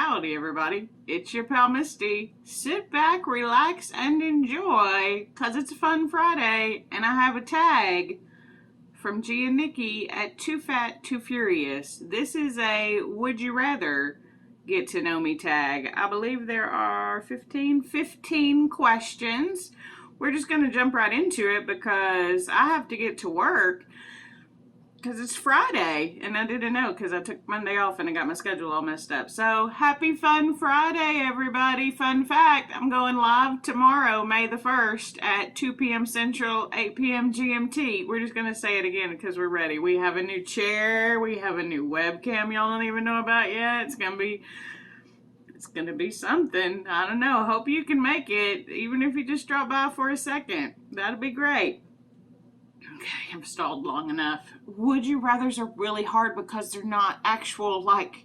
Howdy everybody, it's your pal Misty. Sit back, relax, and enjoy, cause it's a fun Friday, and I have a tag from G and Nikki at 2fat2furious. This is a would you rather get to know me tag. I believe there are 15 questions. We're just gonna jump right into it because I have to get to work because it's Friday, and I didn't know because I took Monday off and I got my schedule all messed up. So happy Fun Friday, everybody. Fun fact, I'm going live tomorrow, May the 1st at 2 p.m. Central, 8 p.m. GMT. We're just going to say it again because we're ready. We have a new chair. We have a new webcam y'all don't even know about yet. It's going to be something. I don't know. Hope you can make it, even if you just drop by for a second. That'd be great. Okay, I've stalled long enough. Would you rathers are really hard because they're not actual, like,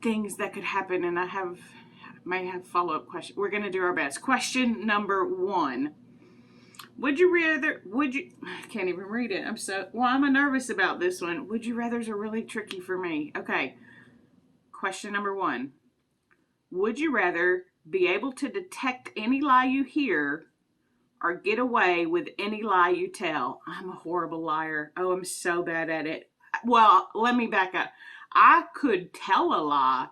things that could happen, and I may have follow-up questions. We're going to do our best. Question number 1. I can't even read it. I'm nervous about this one. Would you rathers are really tricky for me. Okay, question number 1. Would you rather be able to detect any lie you hear or get away with any lie you tell? I'm a horrible liar. Oh, I'm so bad at it. Well, let me back up. I could tell a lie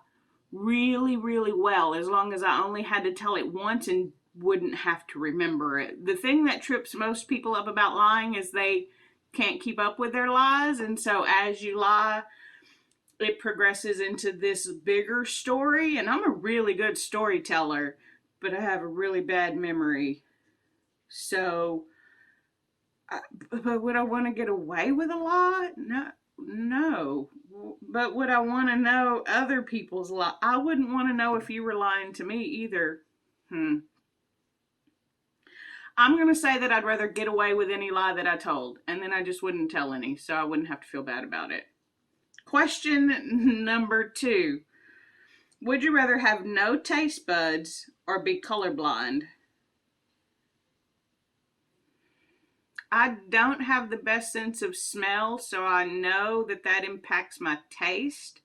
really, really well as long as I only had to tell it once and wouldn't have to remember it. The thing that trips most people up about lying is they can't keep up with their lies, and so as you lie, it progresses into this bigger story, and I'm a really good storyteller, but I have a really bad memory. So, but would I want to get away with a lie? No. But would I want to know other people's lie? I wouldn't want to know if you were lying to me either. I'm going to say that I'd rather get away with any lie that I told, and then I just wouldn't tell any, so I wouldn't have to feel bad about it. Question number 2. Would you rather have no taste buds or be colorblind? I don't have the best sense of smell, so I know that impacts my taste.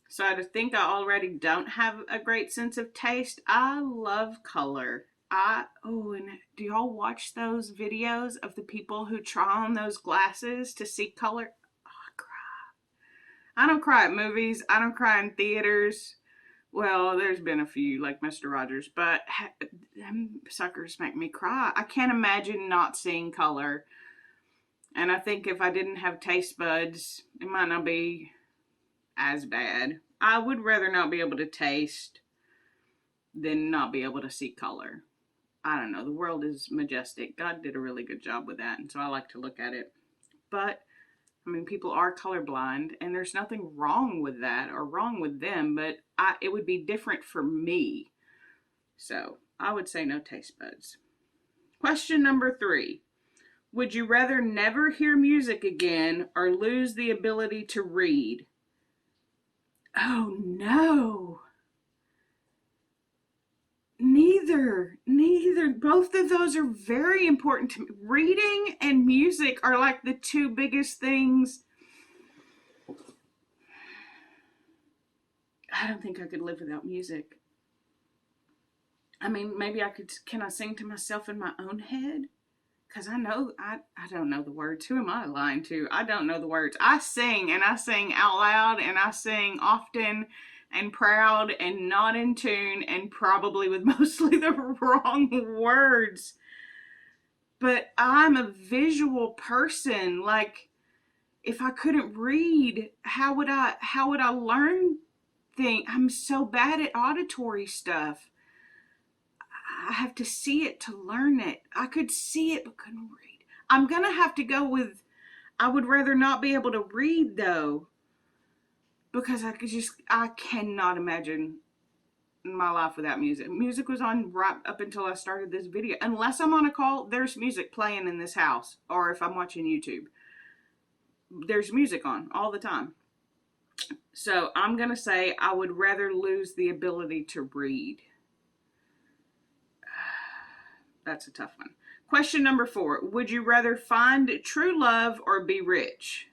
So I think I already don't have a great sense of taste. I love color. And do y'all watch those videos of the people who try on those glasses to see color? Oh, I cry. I don't cry at movies. I don't cry in theaters. Well, there's been a few, like Mr. Rogers, but them suckers make me cry. I can't imagine not seeing color. And I think if I didn't have taste buds, it might not be as bad. I would rather not be able to taste than not be able to see color. I don't know. The world is majestic. God did a really good job with that, and so I like to look at it. But I mean, people are colorblind, and there's nothing wrong with that or wrong with them, but it would be different for me. So I would say no taste buds. Question number 3. Would you rather never hear music again or lose the ability to read? Oh, no. Neither. Both of those are very important to me. Reading and music are like the two biggest things. I don't think I could live without music. I mean, maybe can I sing to myself in my own head? Because I don't know the words. Who am I lying to? I don't know the words. I sing, and I sing out loud, and I sing often and proud and not in tune and probably with mostly the wrong words. But I'm a visual person. Like, if I couldn't read, how would I learn things? I'm so bad at auditory stuff. I have to see it to learn it. I could see it but couldn't read. I'm going to have to go with I would rather not be able to read though, because I cannot imagine my life without music. Music was on right up until I started this video. Unless I'm on a call, there's music playing in this house, or if I'm watching YouTube, there's music on all the time. So I'm going to say I would rather lose the ability to read. That's a tough one. Question number 4. Would you rather find true love or be rich?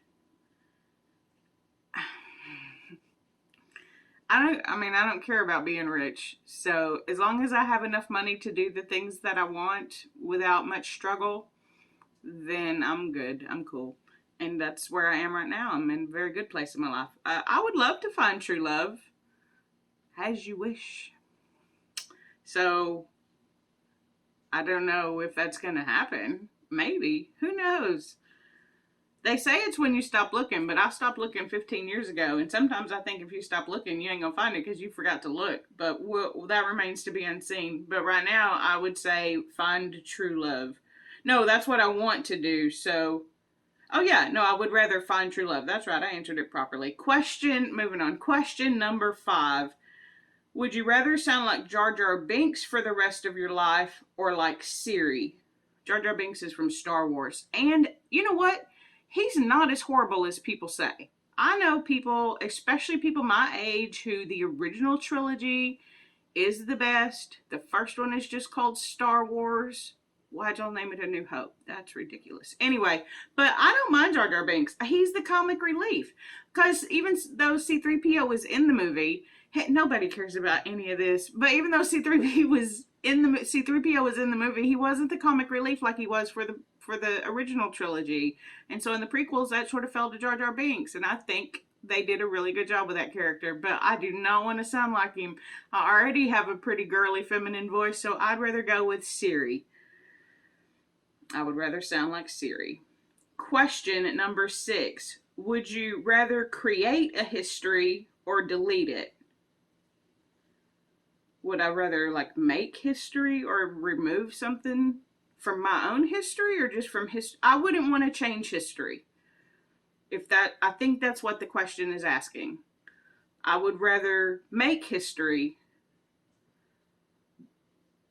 I I don't care about being rich. So as long as I have enough money to do the things that I want without much struggle, then I'm good. I'm cool. And that's where I am right now. I'm in a very good place in my life. I would love to find true love. As you wish. So I don't know if that's going to happen. Maybe. Who knows? They say it's when you stop looking, but I stopped looking 15 years ago. And sometimes I think if you stop looking, you ain't going to find it because you forgot to look. But that remains to be unseen. But right now, I would say find true love. No, that's what I want to do. So, oh yeah, no, I would rather find true love. That's right. I answered it properly. Moving on. Question number 5. Would you rather sound like Jar Jar Binks for the rest of your life or like Siri? Jar Jar Binks is from Star Wars. And you know what? He's not as horrible as people say. I know people, especially people my age, who the original trilogy is the best. The first one is just called Star Wars. Why'd y'all name it A New Hope? That's ridiculous. Anyway, but I don't mind Jar Jar Binks. He's the comic relief. Because even though C-3PO was in the movie, nobody cares about any of this. But even though C-3PO was in the movie, he wasn't the comic relief like he was for the original trilogy. And so in the prequels, that sort of fell to Jar Jar Binks. And I think they did a really good job with that character. But I do not want to sound like him. I already have a pretty girly feminine voice, so I'd rather go with Siri. I would rather sound like Siri. Question number 6. Would you rather create a history or delete it? Would I rather like make history or remove something from my own history or just from history? I wouldn't want to change history. I think that's what the question is asking. I would rather make history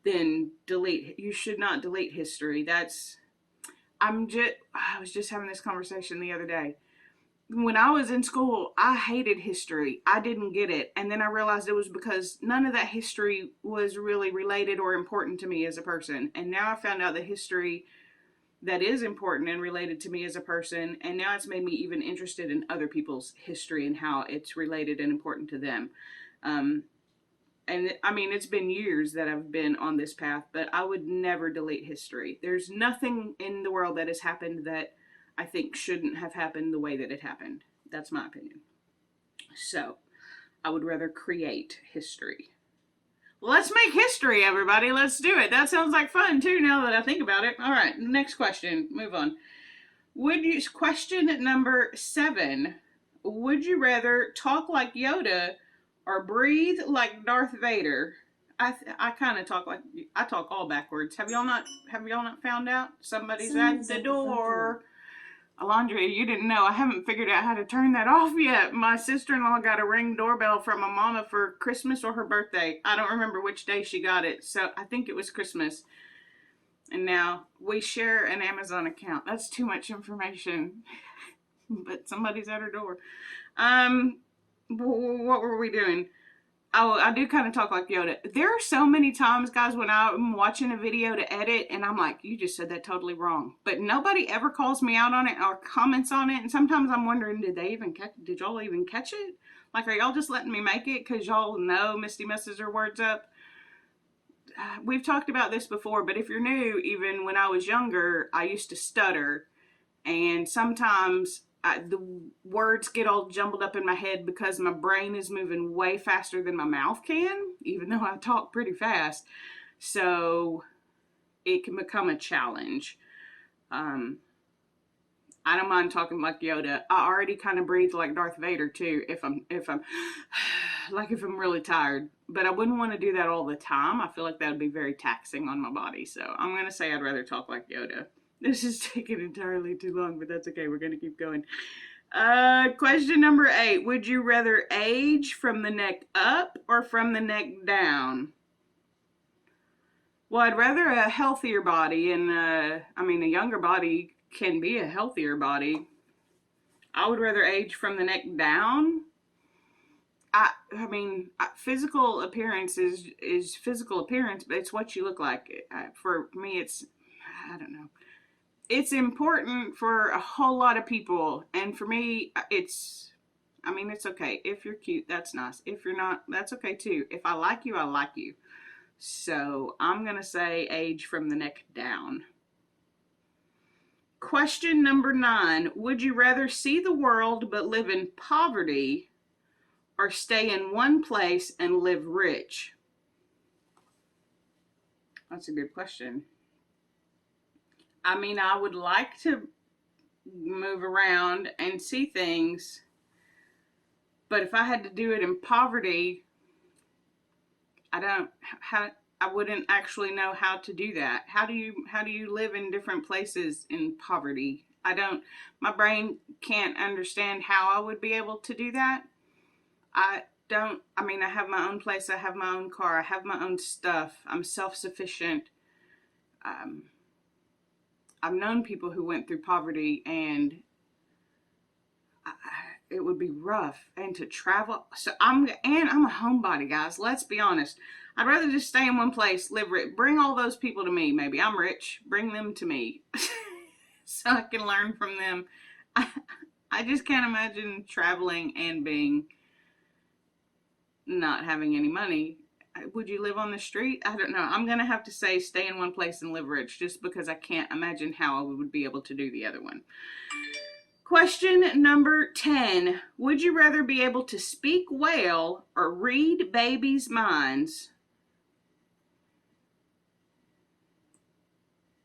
than delete. You should not delete history. I was just having this conversation the other day. When I was in school, I hated history. I didn't get it. And then I realized it was because none of that history was really related or important to me as a person. And now I found out the history that is important and related to me as a person. And now it's made me even interested in other people's history and how it's related and important to them. And I mean, it's been years that I've been on this path, but I would never delete history. There's nothing in the world that has happened that I think shouldn't have happened the way that it happened. That's my opinion. So, I would rather create history. Let's make history, everybody. Let's do it. That sounds like fun, too, now that I think about it. All right, next question. Move on. Question number 7. Would you rather talk like Yoda or breathe like Darth Vader? I kind of talk I talk all backwards. Have y'all not found out? Somebody's at the door. Alondra, you didn't know. I haven't figured out how to turn that off yet. My sister-in-law got a Ring doorbell from my mama for Christmas or her birthday. I don't remember which day she got it. So I think it was Christmas. And now we share an Amazon account. That's too much information. But somebody's at her door. What were we doing? Oh, I do kind of talk like Yoda. There are so many times, guys, when I'm watching a video to edit and I'm like, you just said that totally wrong. But nobody ever calls me out on it or comments on it. And sometimes I'm wondering, did y'all even catch it? Like, are y'all just letting me make it because y'all know Misty messes her words up? We've talked about this before, but if you're new, even when I was younger, I used to stutter. And sometimes the words get all jumbled up in my head because my brain is moving way faster than my mouth can, even though I talk pretty fast. So it can become a challenge. I don't mind talking like Yoda. I already kind of breathe like Darth Vader too if I'm really tired. But I wouldn't want to do that all the time. I feel like that would be very taxing on my body. So I'm going to say I'd rather talk like Yoda. This is taking entirely too long, but that's okay. We're going to keep going. Question number 8. Would you rather age from the neck up or from the neck down? Well, I'd rather a healthier body, and a younger body can be a healthier body. I would rather age from the neck down. Physical appearance is physical appearance, but it's what you look like. For me, I don't know. It's important for a whole lot of people, and for me, it's I mean, it's okay. If you're cute, that's nice. If you're not, that's okay too. If I like you, I like you. So I'm going to say age from the neck down. Question number 9. Would you rather see the world but live in poverty or stay in one place and live rich? That's a good question. I mean, I would like to move around and see things, but if I had to do it in poverty, I don't how I wouldn't actually know how to do that. How do you live in different places in poverty? I don't My brain can't understand how I would be able to do that. I don't I mean, I have my own place, I have my own car, I have my own stuff. I'm self-sufficient. Um, I've known people who went through poverty, and it would be rough. And to travel, I'm a homebody, guys. Let's be honest. I'd rather just stay in one place, live rich. Bring all those people to me. Maybe I'm rich. Bring them to me, so I can learn from them. I just can't imagine traveling and being not having any money. Would you live on the street? I don't know. I'm gonna have to say stay in one place and live rich, just because I can't imagine how I would be able to do the other one. Question number 10. Would you rather be able to speak whale or read babies' minds?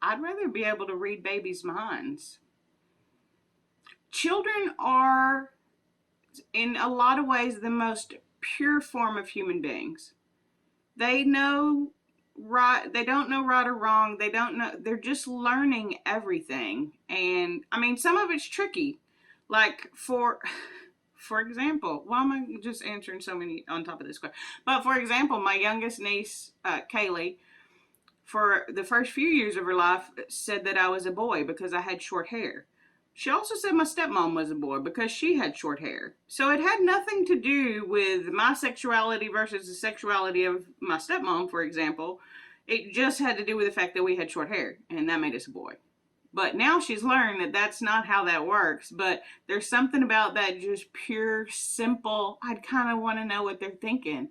I'd rather be able to read babies' minds. Children are, in a lot of ways, the most pure form of human beings. They know right, they don't know right or wrong. They don't know, they're just learning everything. And I mean, some of it's tricky. Like for example, why am I just answering so many on top of this question? But for example, my youngest niece, Kaylee, for the first few years of her life, said that I was a boy because I had short hair. She also said my stepmom was a boy because she had short hair. So it had nothing to do with my sexuality versus the sexuality of my stepmom, for example. It just had to do with the fact that we had short hair, and that made us a boy. But now she's learned that that's not how that works. But there's something about that just pure, simple, I'd kind of want to know what they're thinking.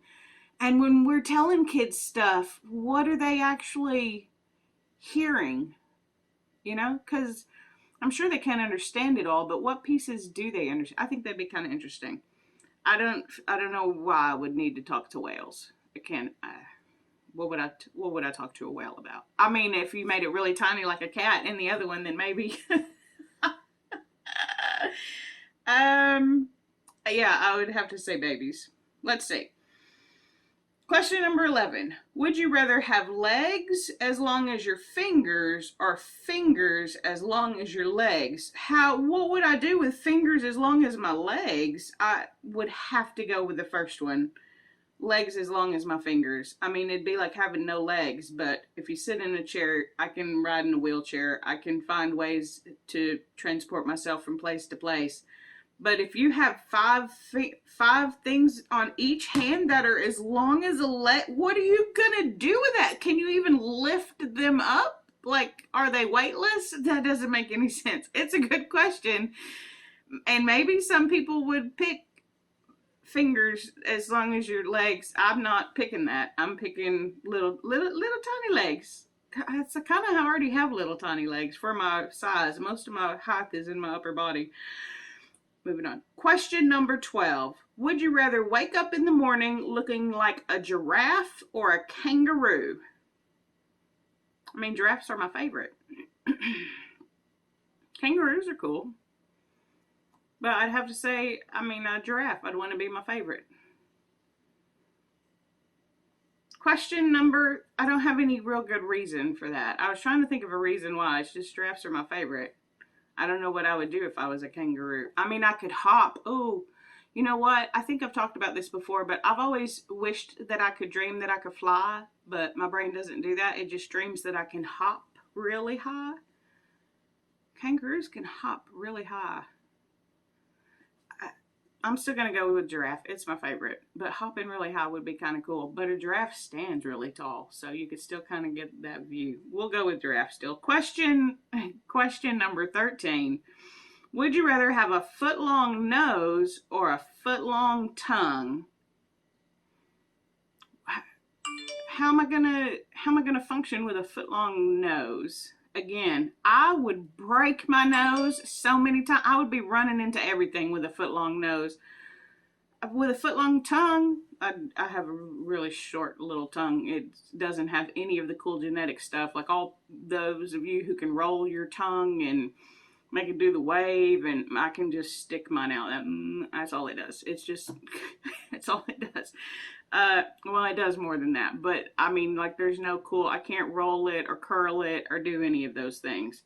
And when we're telling kids stuff, what are they actually hearing? You know, because I'm sure they can't understand it all, but what pieces do they understand? I think that'd be kind of interesting. I don't know why I would need to talk to whales. I can't. What would I talk to a whale about? I mean, if you made it really tiny like a cat in the other one, then maybe. um, yeah, I would have to say babies. Let's see. Question number 11. Would you rather have legs as long as your fingers or fingers as long as your legs? What would I do with fingers as long as my legs? I would have to go with the first one. Legs as long as my fingers. I mean, it'd be like having no legs, but if you sit in a chair, I can ride in a wheelchair. I can find ways to transport myself from place to place. But if you have five things on each hand that are as long as a leg, what are you gonna do with that? Can you even lift them up? Like, are they weightless? That doesn't make any sense. It's a good question. And maybe some people would pick fingers as long as your legs. I'm not picking that. I'm picking little tiny legs. It's kind of, I already have little tiny legs for my size. Most of my height is in my upper body. Moving on. Question number 12. Would you rather wake up in the morning looking like a giraffe or a kangaroo? I mean, giraffes are my favorite. Kangaroos are cool. But I'd have to say, I mean, a giraffe. I'd want to be my favorite. Question number, I don't have any real good reason for that. I was trying to think of a reason why. It's just giraffes are my favorite. I don't know what I would do if I was a kangaroo. I mean, I could hop. Oh, you know what? I think I've talked about this before, but I've always wished that I could dream that I could fly, but my brain doesn't do that. It just dreams that I can hop really high. Kangaroos can hop really high. I'm still going to go with giraffe. It's my favorite. But hopping really high would be kind of cool. But a giraffe stands really tall, so you could still kind of get that view. We'll go with giraffe still. Question number 13. Would you rather have a foot-long nose or a foot-long tongue? How am I gonna function with a foot-long nose? Again, I would break my nose so many times. I would be running into everything with a foot-long nose. With a foot-long tongue, I have a really short little tongue. It doesn't have any of the cool genetic stuff. Like all those of you who can roll your tongue and make it do the wave, and I can just stick mine out. That's all it does. It's just, that's all it does. Well, it does more than that, but I mean, like, there's no cool, I can't roll it or curl it or do any of those things.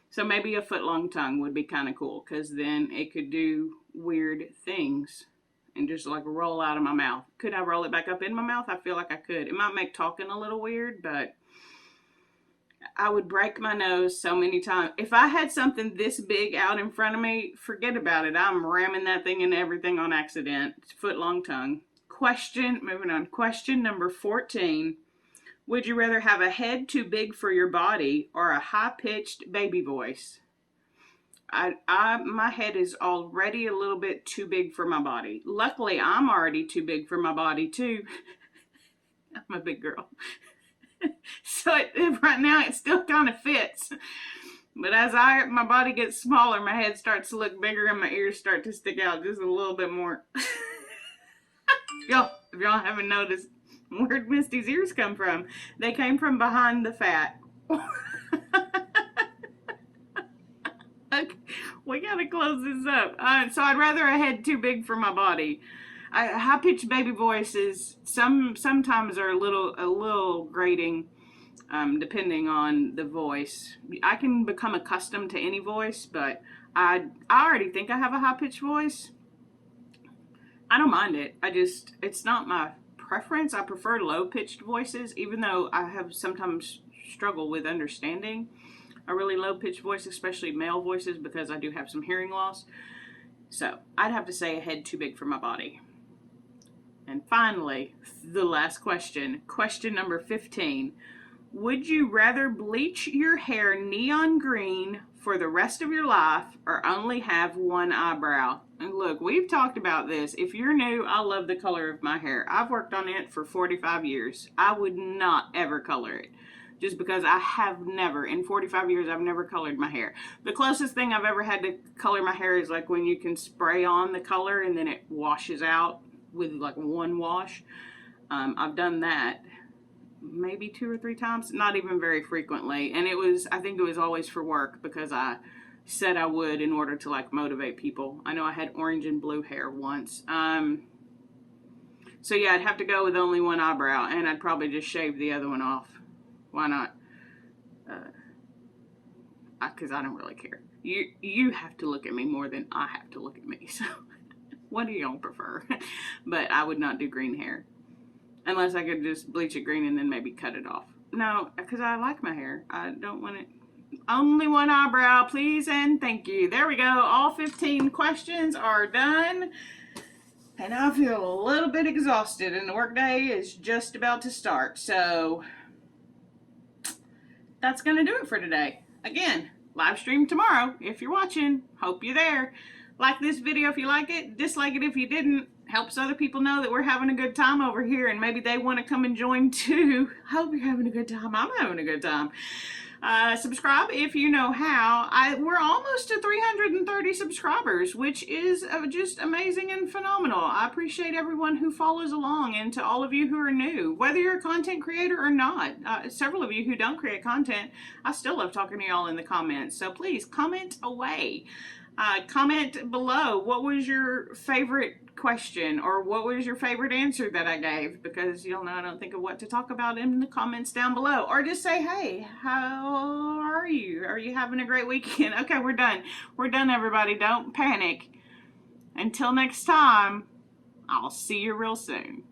So maybe a foot-long tongue would be kind of cool, because then it could do weird things and just like roll out of my mouth. Could I roll it back up in my mouth? I feel like I could. It might make talking a little weird, but I would break my nose so many times. If I had something this big out in front of me, forget about it. I'm ramming that thing into everything on accident. It's foot-long tongue. Moving on. Question number 14. Would you rather have a head too big for your body or a high-pitched baby voice? My head is already a little bit too big for my body. Luckily, I'm already too big for my body too. I'm a big girl. So right now it still kind of fits. But as my body gets smaller, my head starts to look bigger and my ears start to stick out just a little bit more. If y'all haven't noticed, where'd Misty's ears come from? They came from behind the fat. Okay, we gotta close this up. So I'd rather a head too big for my body. High-pitched baby voices sometimes are a little grating, depending on the voice. I can become accustomed to any voice, but I already think I have a high-pitched voice. I don't mind it. It's not my preference. I prefer low-pitched voices, even though I have sometimes struggle with understanding a really low-pitched voice, especially male voices, because I do have some hearing loss. So I'd have to say a head too big for my body. And finally, the last question. Question number 15. Would you rather bleach your hair neon green for the rest of your life or only have one eyebrow? And look, we've talked about this. If you're new, I love the color of my hair. I've worked on it for 45 years. I would not ever color it. Just because I have never, in 45 years, I've never colored my hair. The closest thing I've ever had to color my hair is like when you can spray on the color and then it washes out with like one wash. I've done that maybe 2 or 3 times, not even very frequently. And I think it was always for work because I said I would in order to like motivate people. I know I had orange and blue hair once. So yeah, I'd have to go with only one eyebrow and I'd probably just shave the other one off. Why not? Because I don't really care. You have to look at me more than I have to look at me. So what do y'all prefer? But I would not do green hair. Unless I could just bleach it green and then maybe cut it off. No, because I like my hair. I don't want it. Only one eyebrow, please and thank you. There we go. All 15 questions are done. And I feel a little bit exhausted and the workday is just about to start. So that's going to do it for today. Again, live stream tomorrow if you're watching. Hope you're there. Like this video if you like it. Dislike it if you didn't. Helps other people know that we're having a good time over here and maybe they want to come and join too. Hope you're having a good time. I'm having a good time. Subscribe if you know how. We're almost to 330 subscribers, which is just amazing and phenomenal. I appreciate everyone who follows along and to all of you who are new, whether you're a content creator or not. Several of you who don't create content, I still love talking to y'all in the comments. So please comment away. Comment below what was your favorite question or what was your favorite answer that I gave, because you'll know I don't think of what to talk about in the comments down below. Or just say, hey, how are you? Are you having a great weekend? Okay, we're done. We're done, everybody. Don't panic. Until next time, I'll see you real soon.